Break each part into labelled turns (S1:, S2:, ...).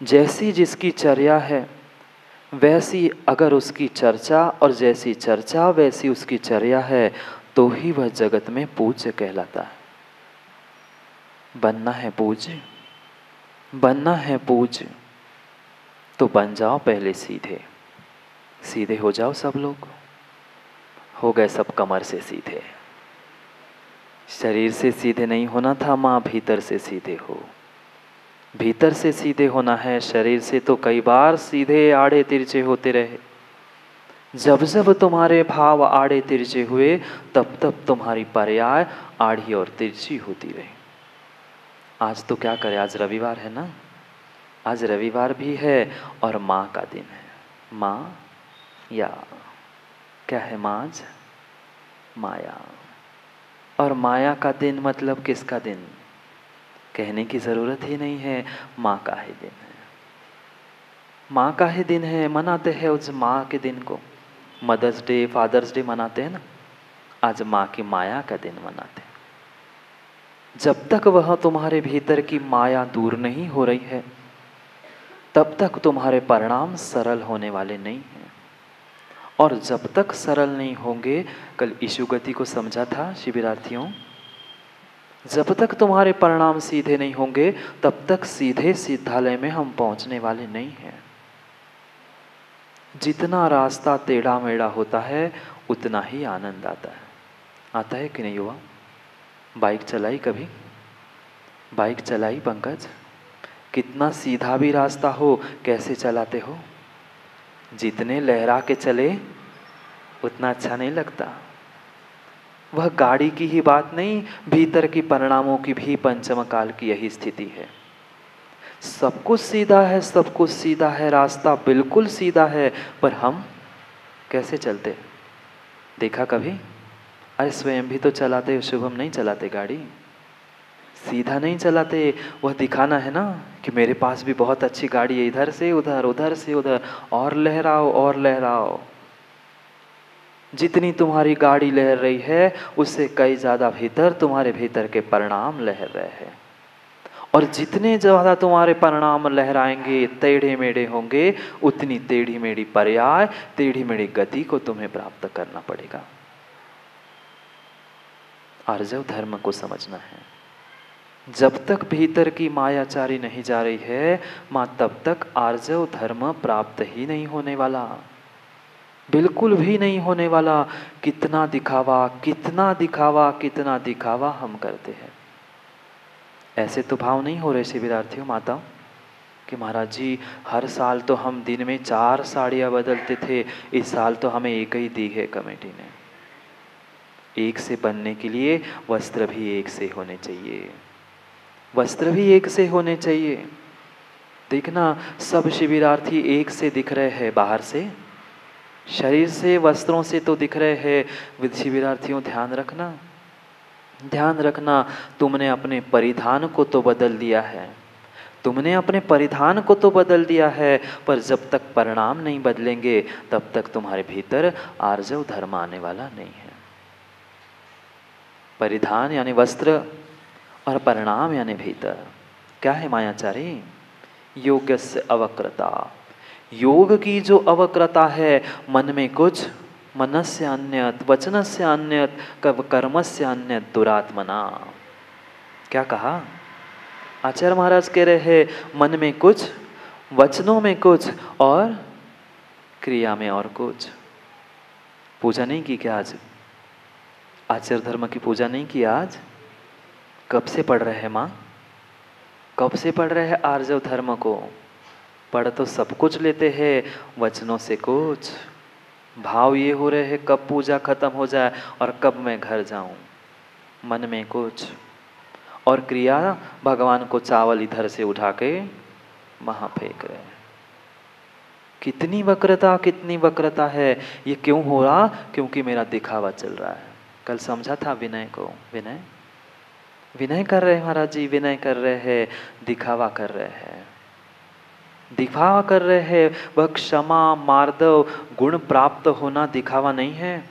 S1: जैसी जिसकी चर्या है वैसी अगर उसकी चर्चा, और जैसी चर्चा वैसी उसकी चर्या है, तो ही वह जगत में पूज्य कहलाता है। बनना है पूज्य, बनना है पूज्य, तो बन जाओ पहले सीधे। सीधे हो जाओ सब लोग। हो गए सब कमर से सीधे। शरीर से सीधे नहीं होना था माँ, भीतर से सीधे हो। भीतर से सीधे होना है, शरीर से तो कई बार सीधे आड़े तिरछे होते रहे। जब जब तुम्हारे भाव आड़े तिरछे हुए, तब तब तुम्हारी पर्याय आड़ी और तिरछी होती रही। आज तो क्या करें, आज रविवार है ना, आज रविवार भी है और माँ का दिन है। माँ या क्या है माँ, आज माया। और माया का दिन मतलब किसका दिन, कहने की ज़रूरत ही नहीं है, माँ का ही दिन है। माँ का ही दिन है, मनाते हैं उस माँ के दिन को। मदर्स डे, फादर्स डे मनाते हैं ना, आज माँ की माया का दिन मनाते हैं। जब तक वह तुम्हारे भीतर की माया दूर नहीं हो रही है, तब तक तुम्हारे परिणाम सरल होने वाले नहीं हैं। और जब तक सरल नहीं होंगे, कल ईशु गति को समझा था शिविरार्थियों, जब तक तुम्हारे परिणाम सीधे नहीं होंगे, तब तक सीधे सिद्धालय में हम पहुंचने वाले नहीं हैं। जितना रास्ता टेढ़ा मेढ़ा होता है, उतना ही आनंद आता है। आता है कि नहीं युवा? बाइक चलाई कभी? बाइक चलाई पंकज? कितना सीधा भी रास्ता हो, कैसे चलाते हो? जितने लहरा के चले उतना अच्छा नहीं लगता। वह गाड़ी की ही बात नहीं, भीतर की परिणामों की भी पंचम काल की यही स्थिति है। सब कुछ सीधा है, सब कुछ सीधा है, रास्ता बिल्कुल सीधा है, पर हम कैसे चलते? देखा कभी? अरे स्वयं भी तो चलाते, शुभम नहीं चलाते गाड़ी, सीधा नहीं चलाते। वह दिखाना है ना कि मेरे पास भी बहुत अच्छी गाड़ी है, इधर से उधर, उधर से उधर, और लहराओ और लहराओ। जितनी तुम्हारी गाड़ी लहर रही है, उससे कई ज़्यादा भीतर तुम्हारे भीतर के परिणाम लहर रहे हैं। और जितने ज़्यादा तुम्हारे परिणाम लहराएंगे, टेढ़े मेढ़े होंगे, उतनी टेढ़ी मेढ़ी पर्याय, टेढ़ी मेढ़ी गति को तुम्हें प्राप्त करना पड़ेगा। आर्जव धर्म को समझना है। जब तक भीतर की मायाचारी नहीं जा रही है माँ, तब तक आर्जव धर्म प्राप्त ही नहीं होने वाला, बिल्कुल भी नहीं होने वाला। कितना दिखावा, कितना दिखावा, कितना दिखावा हम करते हैं। ऐसे तो भाव नहीं हो रहे शिविरार्थियों, माताओं, कि महाराज जी हर साल तो हम दिन में 4 साड़ियाँ बदलते थे, इस साल तो हमें एक ही दी है कमेटी ने। एक से बनने के लिए वस्त्र भी एक से होने चाहिए, वस्त्र भी एक से होने चाहिए। देखना सब शिविरार्थी एक से दिख रहे हैं, बाहर से, शरीर से, वस्त्रों से तो दिख रहे हैं। शिविरार्थियों ध्यान रखना, ध्यान रखना, तुमने अपने परिधान को तो बदल दिया है, तुमने अपने परिधान को तो बदल दिया है, पर जब तक परिणाम नहीं बदलेंगे, तब तक तुम्हारे भीतर आर्जव धर्म आने वाला नहीं है। परिधान यानी वस्त्र और परिणाम यानी भीतर। क्या है मायाचारी? योगस्य अवक्रता। योग की जो अवक्रता है, मन में कुछ, मनस्य अन्यत, वचनस्य अन्यत, कर्मस्य अन्यत, दुरात्मना। क्या कहा? आचार्य महाराज कह रहे हैं मन में कुछ, वचनों में कुछ और क्रिया में और कुछ। पूजा नहीं की क्या आज? आचार्य धर्म की पूजा नहीं की आज? कब से पढ़ रहे हैं माँ? कब से पढ़ रहे हैं आर्जव धर्म को? पढ़ तो सब कुछ लेते हैं, वचनों से कुछ। भाव ये हो रहे हैं कब पूजा खत्म हो जाए और कब मैं घर जाऊं। मन में कुछ और क्रिया, भगवान को चावल इधर से उठा के वहां फेंक रहे हैं। कितनी वक्रता, कितनी वक्रता है। ये क्यों हो रहा? क्योंकि मेरा दिखावा चल रहा है। कल समझा था विनय को, विनय विनय कर रहे हैं महाराज जी, विनय कर रहे हैं, दिखावा कर रहे हैं, दिखावा कर रहे हैं। वह क्षमा, मार्दव गुण प्राप्त होना दिखावा नहीं है,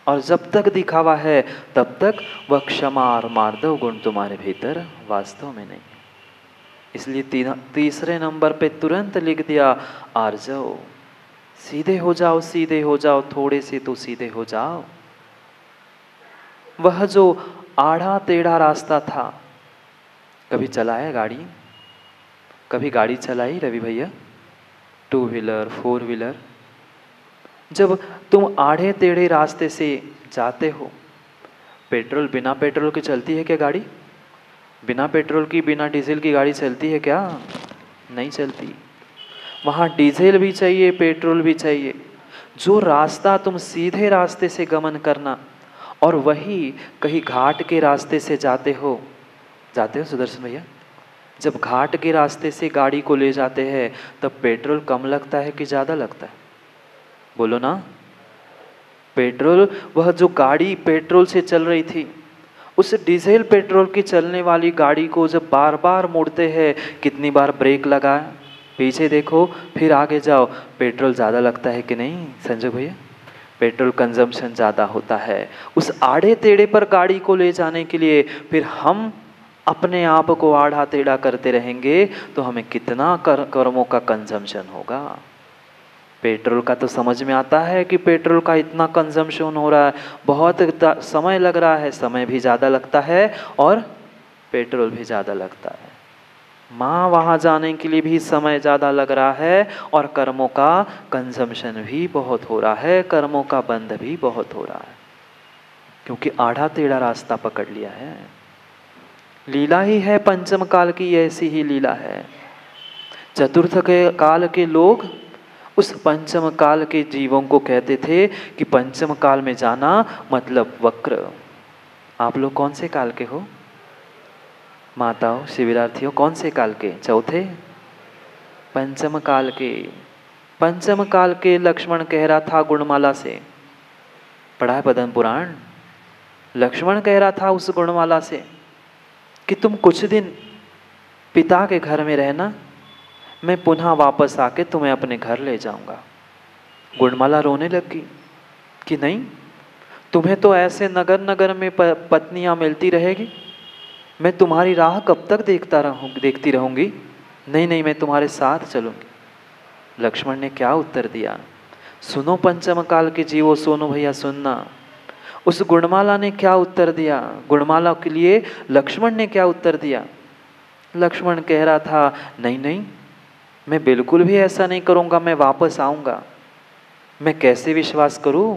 S1: और जब तक दिखावा है तब तक वह क्षमा और मार्दव गुण तुम्हारे भीतर वास्तव में नहीं है। इसलिए तीसरे नंबर पे तुरंत लिख दिया आर्जव, सीधे हो जाओ, सीधे हो जाओ, थोड़े से तो सीधे हो जाओ। वह जो आड़ा टेढ़ा रास्ता था, कभी चलाया गाड़ी? कभी गाड़ी चलाई रवि भैया? 2 व्हीलर 4 व्हीलर? जब तुम आड़े टेढ़े रास्ते से जाते हो, पेट्रोल बिना पेट्रोल के चलती है क्या गाड़ी? बिना पेट्रोल की बिना डीजल की गाड़ी चलती है क्या? नहीं चलती। वहाँ डीजल भी चाहिए, पेट्रोल भी चाहिए। जो रास्ता तुम सीधे रास्ते से गमन करना और वही कहीं घाट के रास्ते से जाते हो सुदर्शन भैया, जब घाट के रास्ते से गाड़ी को ले जाते हैं तब पेट्रोल कम लगता है कि ज़्यादा लगता है? बोलो ना। पेट्रोल, वह जो गाड़ी पेट्रोल से चल रही थी, उस डीजल पेट्रोल की चलने वाली गाड़ी को जब बार बार मुड़ते हैं, कितनी बार ब्रेक लगाए, पीछे देखो, फिर आगे जाओ, पेट्रोल ज़्यादा लगता है कि नहीं संजय भैया? पेट्रोल कंजम्पशन ज़्यादा होता है। उस आड़े टेढ़े पर गाड़ी को ले जाने के लिए फिर हम अपने आप को आड़ा टेढ़ा करते रहेंगे तो हमें कितना कर्मों का कंजम्पशन होगा। पेट्रोल का तो समझ में आता है कि पेट्रोल का इतना कंजम्पशन हो रहा है, बहुत समय लग रहा है, समय भी ज़्यादा लगता है और पेट्रोल भी ज़्यादा लगता है। माँ वहाँ जाने के लिए भी समय ज़्यादा लग रहा है और कर्मों का कंजम्पशन भी बहुत हो रहा है, कर्मों का बंध भी बहुत हो रहा है, क्योंकि आड़ा टेढ़ा रास्ता पकड़ लिया है। लीला ही है पंचम काल की, ऐसी ही लीला है। चतुर्थ के काल के लोग उस पंचम काल के जीवों को कहते थे कि पंचम काल में जाना मतलब वक्र। आप लोग कौन से काल के हो? माताओं, शिविरार्थियों, कौन से काल के? चौथे? पंचम काल के। पंचम काल के लक्ष्मण कह रहा था गुणमाला से, पढ़ा है पद्म पुराण। लक्ष्मण कह रहा था उस गुणमाला से कि तुम कुछ दिन पिता के घर में रहना, मैं पुनः वापस आके तुम्हें अपने घर ले जाऊंगा। गुणमाला रोने लगी कि नहीं, तुम्हें तो ऐसे नगर नगर में पत्नियां मिलती रहेगी, मैं तुम्हारी राह कब तक देखती रहूंगी। नहीं नहीं, मैं तुम्हारे साथ चलूंगी। लक्ष्मण ने क्या उत्तर दिया? सुनो पंचम काल के जीवो, सोनो भैया सुनना। उस गुणमाला ने क्या उत्तर दिया? गुणमाला के लिए लक्ष्मण ने क्या उत्तर दिया? लक्ष्मण कह रहा था नहीं नहीं, मैं बिल्कुल भी ऐसा नहीं करूंगा, मैं वापस आऊंगा। मैं कैसे विश्वास करूं?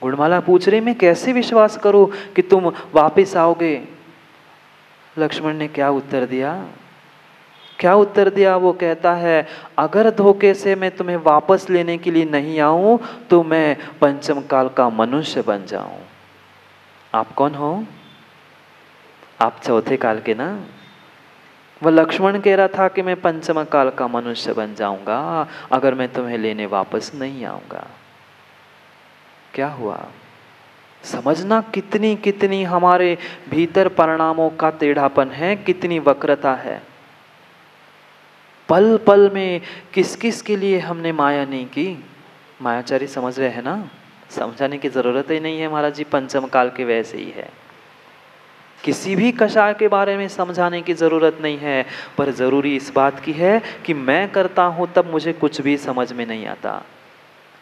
S1: गुणमाला पूछ रही, मैं कैसे विश्वास करूं कि तुम वापस आओगे? लक्ष्मण ने क्या उत्तर दिया? क्या उत्तर दिया? वो कहता है, अगर धोखे से मैं तुम्हें वापस लेने के लिए नहीं आऊं तो मैं पंचम काल का मनुष्य बन जाऊं। आप कौन हो? आप चौथे काल के ना? वह लक्ष्मण कह रहा था कि मैं पंचम काल का मनुष्य बन जाऊंगा अगर मैं तुम्हें लेने वापस नहीं आऊंगा। क्या हुआ? समझना कितनी कितनी हमारे भीतर परिणामों का टेढ़ापन है, कितनी वक्रता है। पल पल में किस किस के लिए हमने माया नहीं की। मायाचारी समझ रहे हैं ना? समझाने की जरूरत ही नहीं है महाराज जी, पंचम काल के वैसे ही है। किसी भी कषाय के बारे में समझाने की ज़रूरत नहीं है, पर ज़रूरी इस बात की है कि मैं करता हूँ तब मुझे कुछ भी समझ में नहीं आता।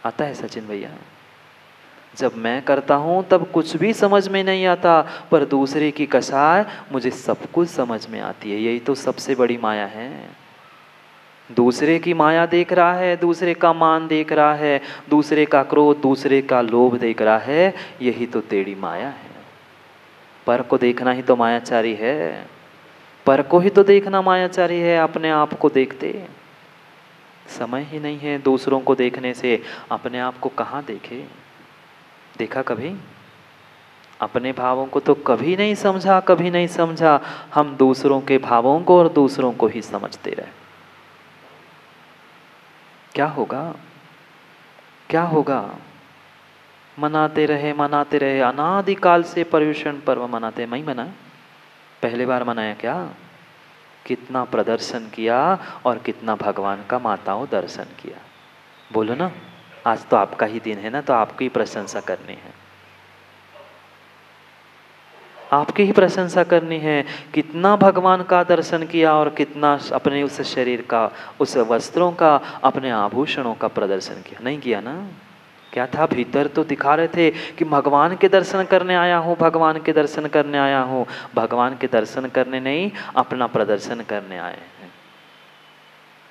S1: आता है सचिन भैया? जब मैं करता हूँ तब कुछ भी समझ में नहीं आता, पर दूसरे की कषाय मुझे सब कुछ समझ में आती है। यही तो सबसे बड़ी माया है। दूसरे की माया देख रहा है, दूसरे का मान देख रहा है, दूसरे का क्रोध, दूसरे का लोभ देख रहा है, यही तो टेढ़ी माया है। पर को देखना ही तो मायाचारी है। पर को ही तो देखना मायाचारी है। अपने आप को देखते समय ही नहीं है दूसरों को देखने से। अपने आप को कहाँ देखे? देखा कभी? अपने भावों को तो कभी नहीं समझा, कभी नहीं समझा। हम दूसरों के भावों को और दूसरों को ही समझते रहे। क्या होगा? क्या होगा? मनाते रहे, अनादिकाल से पर्युषण पर्व मनाते। मैं मना, पहली बार मनाया क्या? कितना प्रदर्शन किया और कितना भगवान का माताओं दर्शन किया। बोलो ना, आज तो आपका ही दिन है ना, तो आपकी प्रशंसा करनी है। आपकी ही प्रशंसा करनी है। कितना भगवान का दर्शन किया और कितना अपने उस शरीर का, उस वस्त्रों का, अपने आभूषणों का प्रदर्शन किया? नहीं किया ना। क्या था? भीतर तो दिखा रहे थे कि भगवान के दर्शन करने आया हूँ, भगवान के दर्शन करने आया हूँ। भगवान के दर्शन करने नहीं, अपना प्रदर्शन करने आए हैं।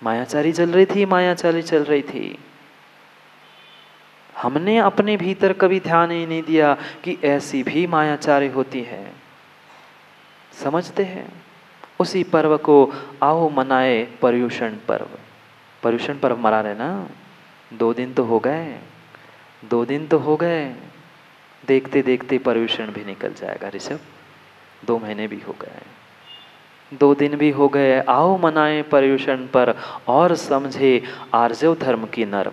S1: मायाचारी चल रही थी, मायाचारी चल रही थी। हमने अपने भीतर कभी ध्यान ही नहीं दिया कि ऐसी भी मायाचारी होती है। समझते हैं? उसी पर्व को आओ मनाए पर्युषण पर्व। पर्युषण पर्व मना रहे ना, 2 दिन तो हो गए, 2 दिन तो हो गए। देखते देखते पर्युषण भी निकल जाएगा ऋषभ, 2 महीने भी हो गए, 2 दिन भी हो गए। आओ मनाए पर्युषण पर और समझे आर्जव धर्म की नर्म,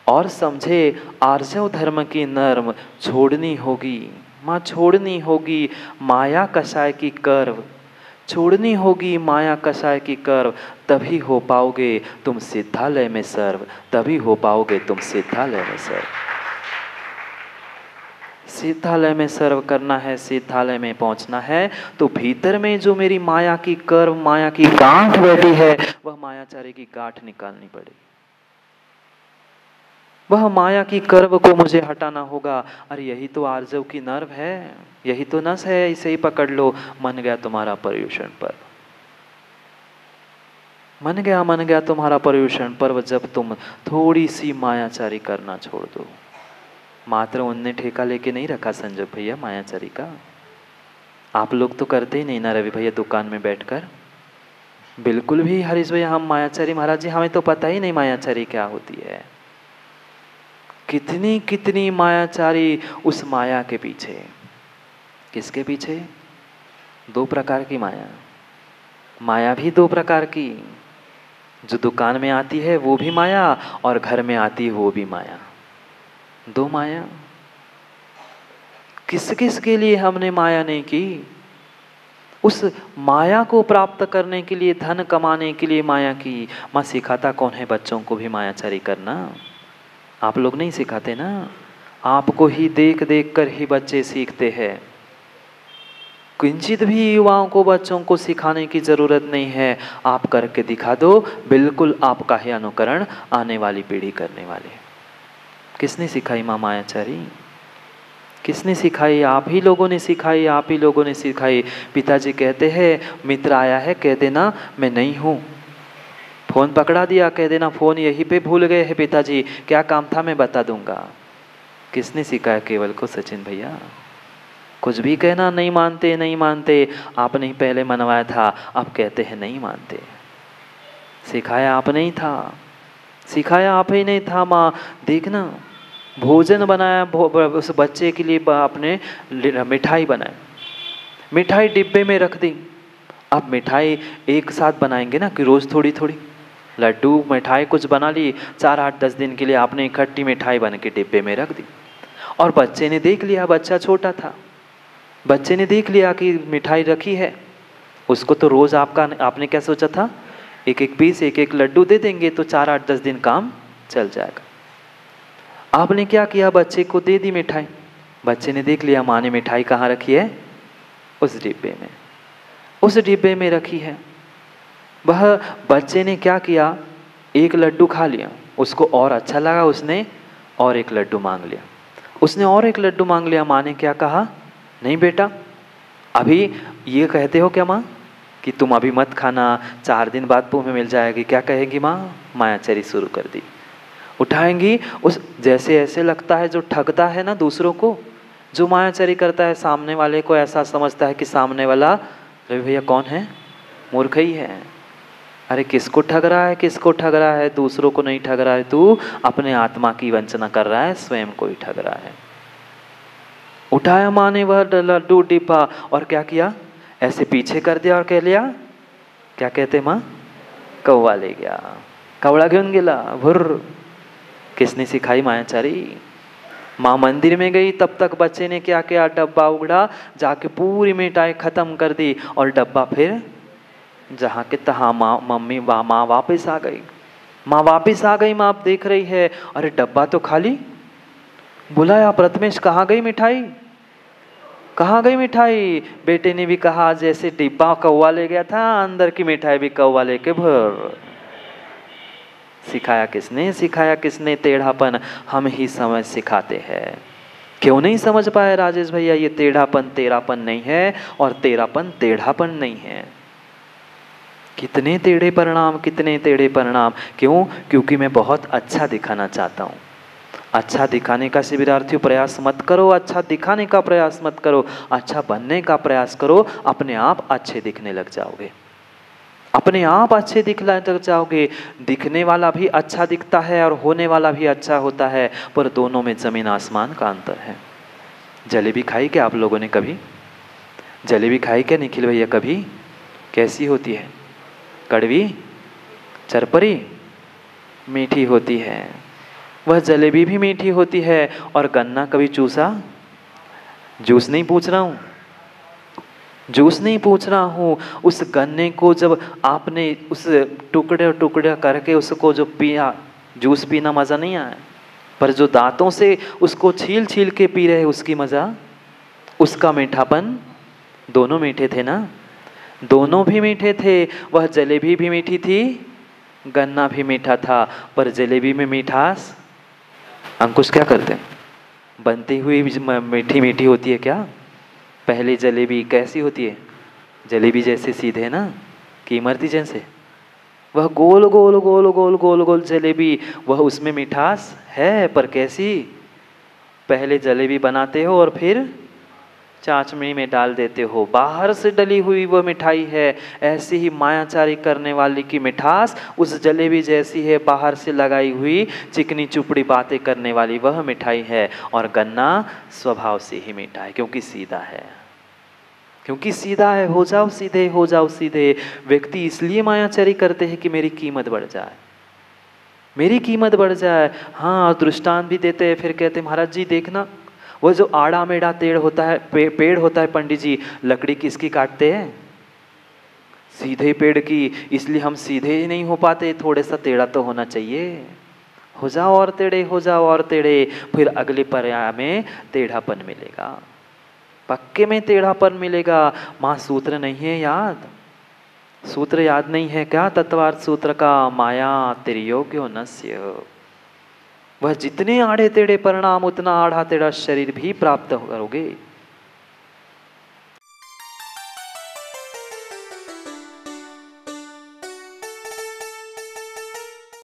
S1: और समझे आर्जव धर्म की नर्म। छोड़नी होगी माँ, छोड़नी होगी माया कषाय की कर्व, छोड़नी होगी माया कषाय की कर्व। तभी हो पाओगे तुम सिद्धालय में सर्व, तभी हो पाओगे तुम सिद्धालय में सर्व। सिद्धालय में सर्व करना है, सिद्धालय में पहुंचना है, तो भीतर में जो मेरी माया की कर्व, माया की गांठ बैठी है, वह मायाचारी की गांठ निकालनी पड़ेगी। वह माया की कर्व को मुझे हटाना होगा। अरे यही तो आर्जव की नर्व है, यही तो नस है, इसे ही पकड़ लो। मन गया तुम्हारा पर्युषण पर्व, मन गया तुम्हारा पर्युषण पर्व। जब तुम थोड़ी सी मायाचारी करना छोड़ दो। मात्र उनने ठेका लेके नहीं रखा संजय भैया मायाचारी का। आप लोग तो करते ही नहीं ना रवि भैया दुकान में बैठकर। बिल्कुल भी हरीश भैया हम मायाचारी, महाराज जी हमें तो पता ही नहीं मायाचारी क्या होती है। कितनी कितनी मायाचारी उस माया के पीछे। किसके पीछे? 2 प्रकार की माया। माया भी 2 प्रकार की, जो दुकान में आती है वो भी माया, और घर में आती है वो भी माया। 2 माया। किस किस के लिए हमने माया नहीं की? उस माया को प्राप्त करने के लिए, धन कमाने के लिए माया की। माँ सिखाता कौन है बच्चों को भी मायाचारी करना? आप लोग नहीं सिखाते ना। आपको ही देख देख कर ही बच्चे सीखते हैं। किंचित भी युवाओं को, बच्चों को सिखाने की जरूरत नहीं है। आप करके दिखा दो, बिल्कुल आपका ही अनुकरण आने वाली पीढ़ी करने वाले। किसने सिखाई माँ मायाचारी? किसने सिखाई? आप ही लोगों ने सिखाई, आप ही लोगों ने सिखाई। पिताजी कहते हैं मित्र आया है, कह देना मैं नहीं हूँ। फोन पकड़ा दिया, कह देना फोन यहीं पे भूल गए हैं पिताजी, क्या काम था मैं बता दूंगा। किसने सिखाया केवल को? सचिन भैया। कुछ भी कहना नहीं मानते, नहीं मानते। आपने ही पहले मनवाया था, अब कहते हैं नहीं मानते। सिखाया आप नहीं था, सिखाया आप ही नहीं था। माँ देखना, भोजन बनाया उस बच्चे के लिए, आपने मिठाई बनाई, मिठाई डिब्बे में रख दी। अब मिठाई एक साथ बनाएंगे ना कि रोज थोड़ी थोड़ी? लड्डू मिठाई कुछ बना ली, 4, 8, 10 दिन के लिए आपने इकट्ठी मिठाई बन के डिब्बे में रख दी। और बच्चे ने देख लिया, बच्चा छोटा था, बच्चे ने देख लिया कि मिठाई रखी है। उसको तो रोज आपने क्या सोचा था? एक एक पीस, एक एक लड्डू दे देंगे तो 4, 8, 10 दिन काम चल जाएगा। आपने क्या किया? बच्चे को दे दी मिठाई। बच्चे ने देख लिया माँ ने मिठाई कहाँ रखी है? उस डिब्बे में, उस डिब्बे में रखी है। वह बच्चे ने क्या किया? एक लड्डू खा लिया, उसको और अच्छा लगा, उसने और एक लड्डू मांग लिया, उसने और एक लड्डू मांग लिया। माँ ने क्या कहा? नहीं बेटा, अभी ये कहते हो क्या माँ कि तुम अभी मत खाना, 4 दिन बाद तुम्हें मिल जाएगी। क्या कहेगी माँ? मायाचारी शुरू कर दी। उठाएंगी उस, जैसे ऐसे लगता है जो ठगता है ना दूसरों को, जो मायाचारी करता है सामने वाले को ऐसा समझता है कि सामने वाला रवि भैया कौन है? मूर्ख ही है। अरे किसको ठग रहा है? किसको ठग रहा है? दूसरों को नहीं ठग रहा है तू, अपने आत्मा की वंचना कर रहा है, स्वयं को ही ठग रहा है। उठाया माँ ने वह लड्डू डिब्बा और क्या किया? ऐसे पीछे कर दिया और कह लिया, क्या कहते माँ? कौवा ले गया, कौड़ा घेऊन गेला भुर्र। किसने सिखाई? मायाचारी। माँ मंदिर में गई, तब तक बच्चे ने क्या किया? डब्बा उगड़ा, जाके पूरी मिठाई खत्म कर दी और डब्बा फिर जहाँ के तहाँ। माँ वापस आ गई, माँ वापस आ गई। माँ देख रही है, अरे डब्बा तो खाली। बुलाया, प्रथमेश कहाँ गई मिठाई? कहाँ गई मिठाई? बेटे ने भी कहा जैसे डिब्बा कौवा ले गया था, अंदर की मिठाई भी कौवा लेके भर। सिखाया किसने? सिखाया किसने? टेढ़ापन हम ही समझ सिखाते हैं। क्यों नहीं समझ पाए राजेश भैया? ये टेढ़ापन तेरापन नहीं है और तेरापन टेढ़ापन नहीं है। कितने टेढ़े परिणाम, कितने टेढ़े परिणाम। क्यों? क्योंकि मैं बहुत अच्छा दिखाना चाहता हूँ। अच्छा दिखाने का शिविरार्थियों प्रयास मत करो, अच्छा दिखाने का प्रयास मत करो, अच्छा बनने का प्रयास करो। अपने आप अच्छे दिखने लग जाओगे, अपने आप अच्छे दिखने लग जाओगे। दिखने वाला भी अच्छा दिखता है और होने वाला भी अच्छा होता है, पर दोनों में जमीन आसमान का अंतर है। जलेबी खाई क्या आप लोगों ने कभी? जलेबी खाई क्या निखिल भैया कभी? कैसी होती है? कड़वी, चरपरी, मीठी होती है। वह जलेबी भी मीठी होती है। और गन्ना कभी चूसा? जूस नहीं पूछ रहा हूँ, जूस नहीं पूछ रहा हूँ। उस गन्ने को जब आपने उस टुकड़े टुकड़े करके उसको जो पिया, जूस पीना मज़ा नहीं आया, पर जो दांतों से उसको छील छील के पी रहे उसकी मज़ा, उसका मीठापन, दोनों मीठे थे ना? दोनों भी मीठे थे। वह जलेबी भी मीठी थी, गन्ना भी मीठा था, पर जलेबी में मिठास। अंकुश क्या करते हैं? बनती हुई मीठी मीठी होती है क्या? पहली जलेबी कैसी होती है? जलेबी जैसे सीधे ना, कि इमरती जैसे? वह गोल गोल गोल गोल गोल गोल जलेबी, वह उसमें मिठास है, पर कैसी? पहले जलेबी बनाते हो और फिर चाशनी में डाल देते हो, बाहर से डली हुई वह मिठाई है। ऐसी ही मायाचारी करने वाली की मिठास उस जलेबी जैसी है, बाहर से लगाई हुई चिकनी चुपड़ी बातें करने वाली वह मिठाई है। और गन्ना स्वभाव से ही मीठा है, क्योंकि सीधा है, क्योंकि सीधा है। हो जाओ सीधे, हो जाओ सीधे। व्यक्ति इसलिए मायाचारी करते हैं कि मेरी कीमत बढ़ जाए, मेरी कीमत बढ़ जाए। हाँ, दृष्टांत भी देते हैं, फिर कहते महाराज जी देखना, वो जो आड़ा मेढ़ा पेड़ होता है, पेड़ होता है पंडित जी, लकड़ी किसकी काटते हैं? सीधे पेड़ की। इसलिए हम सीधे ही नहीं हो पाते, थोड़ा सा टेढ़ा तो होना चाहिए। हो जाओ और टेढ़े, हो जाओ और टेढ़े, फिर अगले पर्याय में टेढ़ापन मिलेगा, पक्के में टेढ़ापन मिलेगा। माँ सूत्र नहीं है याद? सूत्र याद नहीं है क्या? तत्वार्थ सूत्र का, माया तिर्योग्यो नस्य। वह जितने आड़े टेढ़े परिणाम, उतना आड़ा टेढ़ा शरीर भी प्राप्त करोगे।